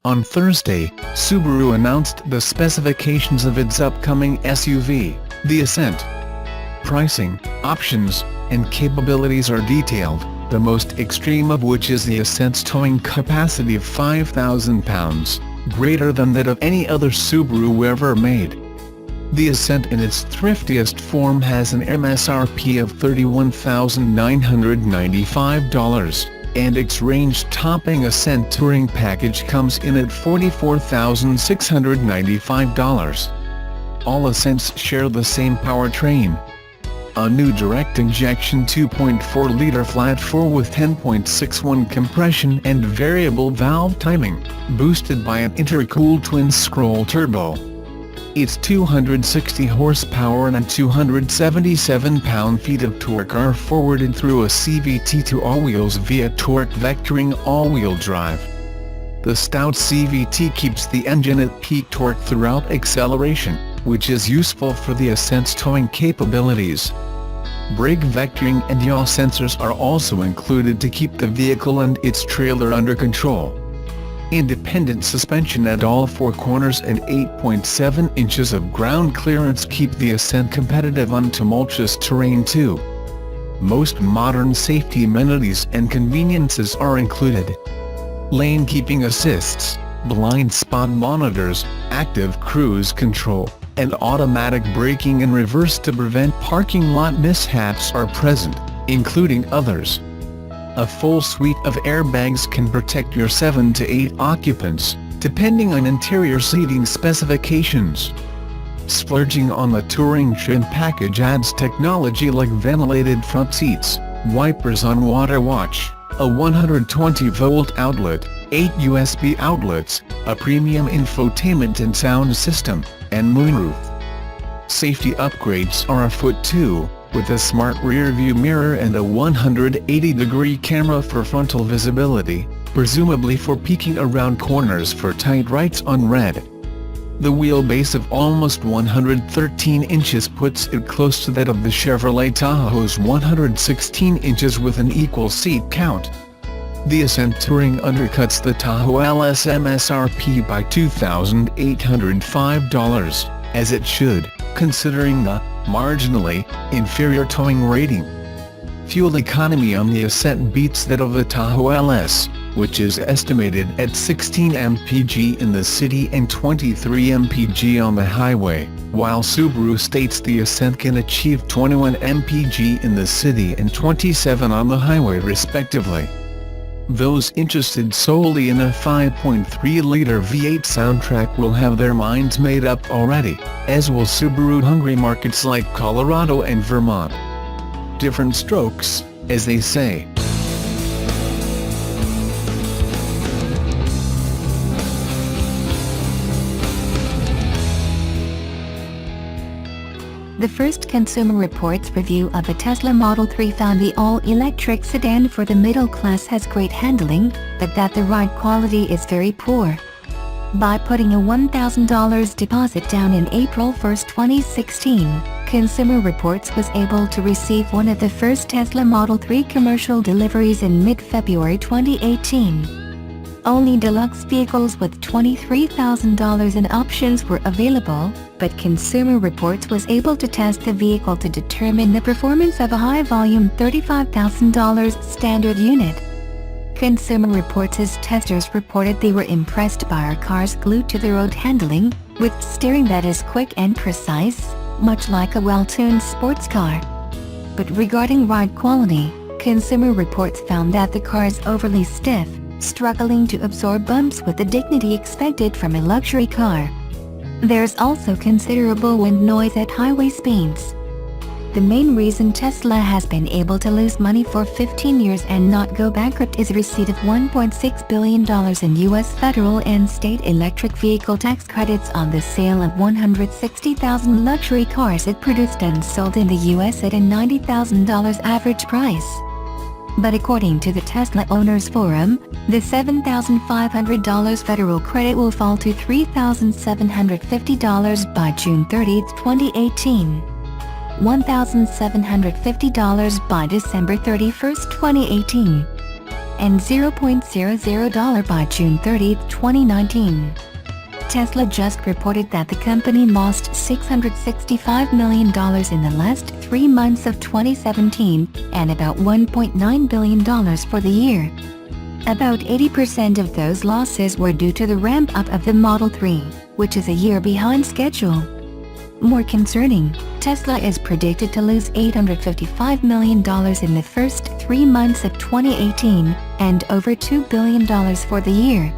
On Thursday, Subaru announced the specifications of its upcoming SUV, the Ascent. Pricing, options, and capabilities are detailed, the most extreme of which is the Ascent's towing capacity of 5,000 pounds, greater than that of any other Subaru ever made. The Ascent in its thriftiest form has an MSRP of $31,995, and its range-topping Ascent Touring package comes in at $44,695. All Ascents share the same powertrain. A new direct-injection 2.4-liter flat-4 with 10.61 compression and variable valve timing, boosted by an intercooled twin-scroll turbo. Its 260 horsepower and 277 pound-feet of torque are forwarded through a CVT to all-wheels via torque vectoring all-wheel drive. The stout CVT keeps the engine at peak torque throughout acceleration, which is useful for the Ascent's towing capabilities. Brake vectoring and yaw sensors are also included to keep the vehicle and its trailer under control. Independent suspension at all four corners and 8.7 inches of ground clearance keep the Ascent competitive on tumultuous terrain too. Most modern safety amenities and conveniences are included. Lane keeping assists, blind spot monitors, active cruise control, and automatic braking and reverse to prevent parking lot mishaps are present, including others. A full suite of airbags can protect your 7 to 8 occupants, depending on interior seating specifications. Splurging on the touring trim package adds technology like ventilated front seats, wipers on water watch, a 120-volt outlet, 8 USB outlets, a premium infotainment and sound system, and moonroof. Safety upgrades are afoot too, with a smart rear-view mirror and a 180-degree camera for frontal visibility, presumably for peeking around corners for tight rights on red. The wheelbase of almost 113 inches puts it close to that of the Chevrolet Tahoe's 116 inches with an equal seat count. The Ascent Touring undercuts the Tahoe LS MSRP by $2,805, as it should, considering the marginally inferior towing rating. Fuel economy on the Ascent beats that of the Tahoe LS, which is estimated at 16 mpg in the city and 23 mpg on the highway, while Subaru states the Ascent can achieve 21 mpg in the city and 27 on the highway respectively. Those interested solely in a 5.3-liter V8 soundtrack will have their minds made up already, as will Subaru-hungry markets like Colorado and Vermont. Different strokes, as they say. The first Consumer Reports review of the Tesla Model 3 found the all-electric sedan for the middle class has great handling, but that the ride quality is very poor. By putting a $1,000 deposit down in April 1, 2016, Consumer Reports was able to receive one of the first Tesla Model 3 commercial deliveries in mid-February 2018. Only deluxe vehicles with $23,000 in options were available, but Consumer Reports was able to test the vehicle to determine the performance of a high-volume $35,000 standard unit. Consumer Reports' testers reported they were impressed by our car's glued-to-the-road handling, with steering that is quick and precise, much like a well-tuned sports car. But regarding ride quality, Consumer Reports found that the car is overly stiff, struggling to absorb bumps with the dignity expected from a luxury car. There's also considerable wind noise at highway speeds. The main reason Tesla has been able to lose money for 15 years and not go bankrupt is receipt of $1.6 billion in U.S. federal and state electric vehicle tax credits on the sale of 160,000 luxury cars it produced and sold in the U.S. at a $90,000 average price. But according to the Tesla Owners Forum, the $7,500 federal credit will fall to $3,750 by June 30, 2018. $1,750 by December 31, 2018. and $0.00 by June 30, 2019. Tesla just reported that the company lost $665 million in the last 3 months of 2017, and about $1.9 billion for the year. About 80% of those losses were due to the ramp-up of the Model 3, which is a year behind schedule. More concerning, Tesla is predicted to lose $855 million in the first 3 months of 2018, and over $2 billion for the year.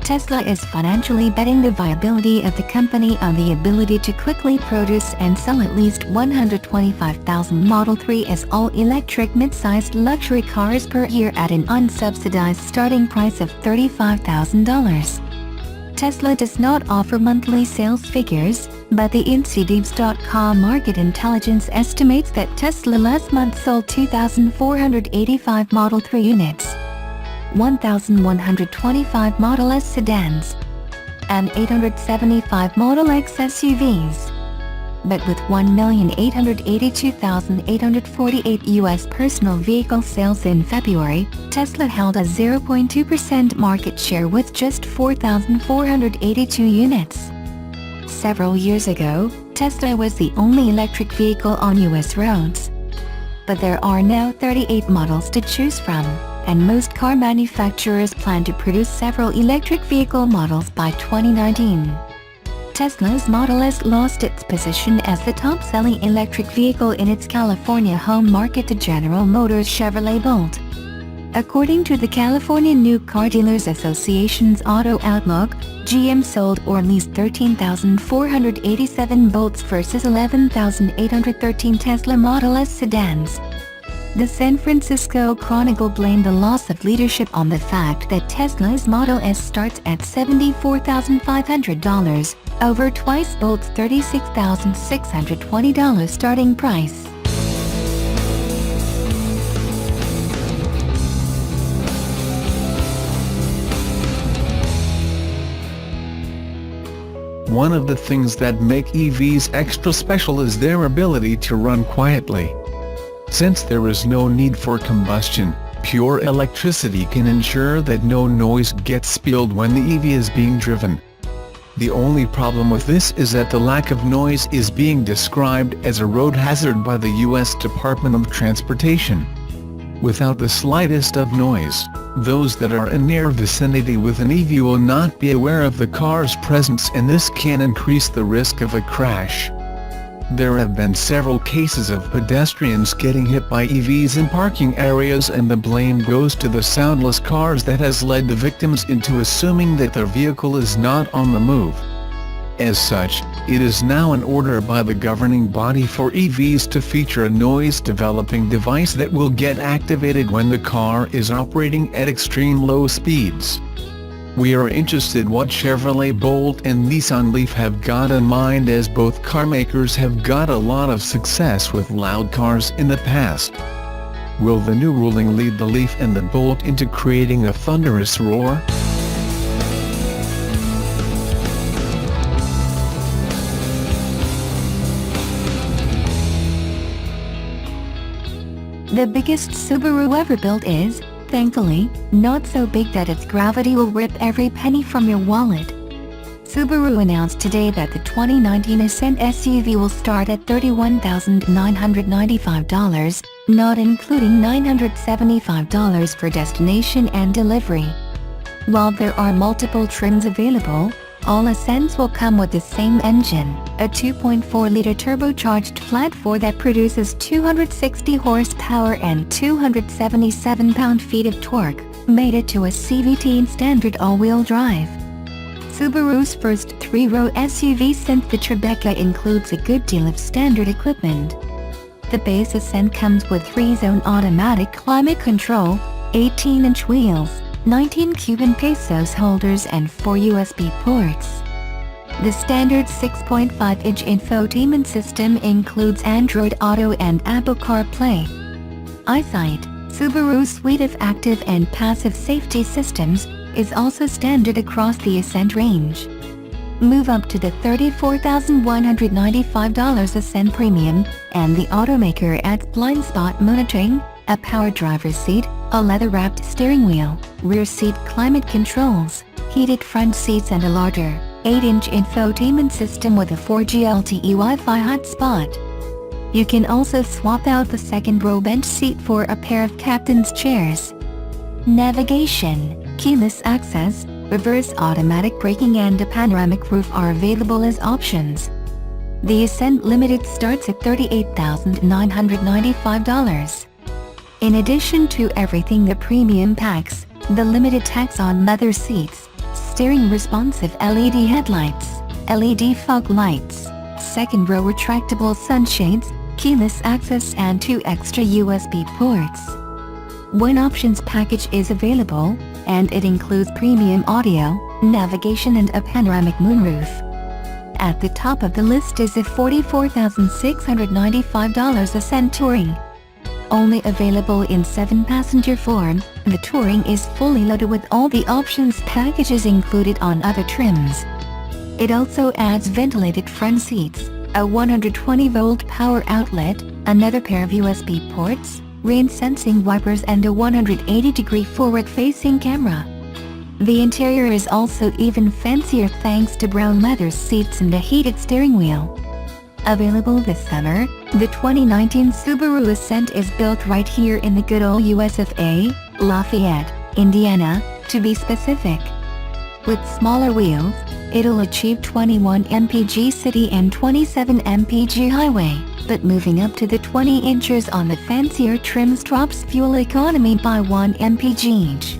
Tesla is financially betting the viability of the company on the ability to quickly produce and sell at least 125,000 Model 3 as all-electric mid-sized luxury cars per year at an unsubsidized starting price of $35,000. Tesla does not offer monthly sales figures, but the Infotainment.com market intelligence estimates that Tesla last month sold 2,485 Model 3 units, 1,125 Model S sedans, and 875 Model X SUVs. But with 1,882,848 U.S. personal vehicle sales in February, Tesla held a 0.2% market share with just 4,482 units. Several years ago, Tesla was the only electric vehicle on U.S. roads. But there are now 38 models to choose from, and most car manufacturers plan to produce several electric vehicle models by 2019. Tesla's Model S lost its position as the top-selling electric vehicle in its California home market to General Motors' Chevrolet Bolt. According to the California New Car Dealers Association's Auto Outlook, GM sold or leased 13,487 Bolts versus 11,813 Tesla Model S sedans. The San Francisco Chronicle blamed the loss of leadership on the fact that Tesla's Model S starts at $74,500, over twice Bolt's $36,620 starting price. One of the things that make EVs extra special is their ability to run quietly. Since there is no need for combustion, pure electricity can ensure that no noise gets spilled when the EV is being driven. The only problem with this is that the lack of noise is being described as a road hazard by the U.S. Department of Transportation. Without the slightest of noise, those that are in near vicinity with an EV will not be aware of the car's presence, and this can increase the risk of a crash. There have been several cases of pedestrians getting hit by EVs in parking areas, and the blame goes to the soundless cars that has led the victims into assuming that their vehicle is not on the move. As such, it is now an order by the governing body for EVs to feature a noise-developing device that will get activated when the car is operating at extreme low speeds. We are interested what Chevrolet Bolt and Nissan Leaf have got in mind, as both carmakers have got a lot of success with loud cars in the past. Will the new ruling lead the Leaf and the Bolt into creating a thunderous roar? The biggest Subaru ever built is, thankfully, not so big that its gravity will rip every penny from your wallet. Subaru announced today that the 2019 Ascent SUV will start at $31,995, not including $975 for destination and delivery. While there are multiple trims available, all Ascents will come with the same engine, a 2.4-liter turbocharged flat 4 that produces 260 horsepower and 277 pound-feet of torque, mated to a CVT in standard all-wheel drive. Subaru's first 3-row SUV since the Tribeca includes a good deal of standard equipment. The base Ascent comes with 3-zone automatic climate control, 18-inch wheels, 19 Cuban pesos holders and 4 USB ports. The standard 6.5-inch infotainment system includes Android Auto and Apple CarPlay. EyeSight, Subaru's suite of active and passive safety systems, is also standard across the Ascent range. Move up to the $34,195 Ascent Premium, and the automaker adds blind spot monitoring, a power driver's seat, a leather-wrapped steering wheel, rear seat climate controls, heated front seats and a larger, 8-inch infotainment system with a 4G LTE Wi-Fi hotspot. You can also swap out the second-row bench seat for a pair of captain's chairs. Navigation, keyless access, reverse automatic braking and a panoramic roof are available as options. The Ascent Limited starts at $38,995. In addition to everything the premium packs, the Limited tacks on leather seats, steering responsive LED headlights, LED fog lights, second-row retractable sunshades, keyless access and 2 extra USB ports. One options package is available, and it includes premium audio, navigation and a panoramic moonroof. At the top of the list is a $44,695 Ascent Touring. Only available in 7-passenger form, the Touring is fully loaded with all the options packages included on other trims. It also adds ventilated front seats, a 120-volt power outlet, another pair of USB ports, rain-sensing wipers and a 180-degree forward-facing camera. The interior is also even fancier thanks to brown leather seats and a heated steering wheel. Available this summer, the 2019 Subaru Ascent is built right here in the good old US of A, Lafayette, Indiana, to be specific. With smaller wheels, it'll achieve 21 mpg city and 27 mpg highway, but moving up to the 20 inches on the fancier trims drops fuel economy by 1 mpg each.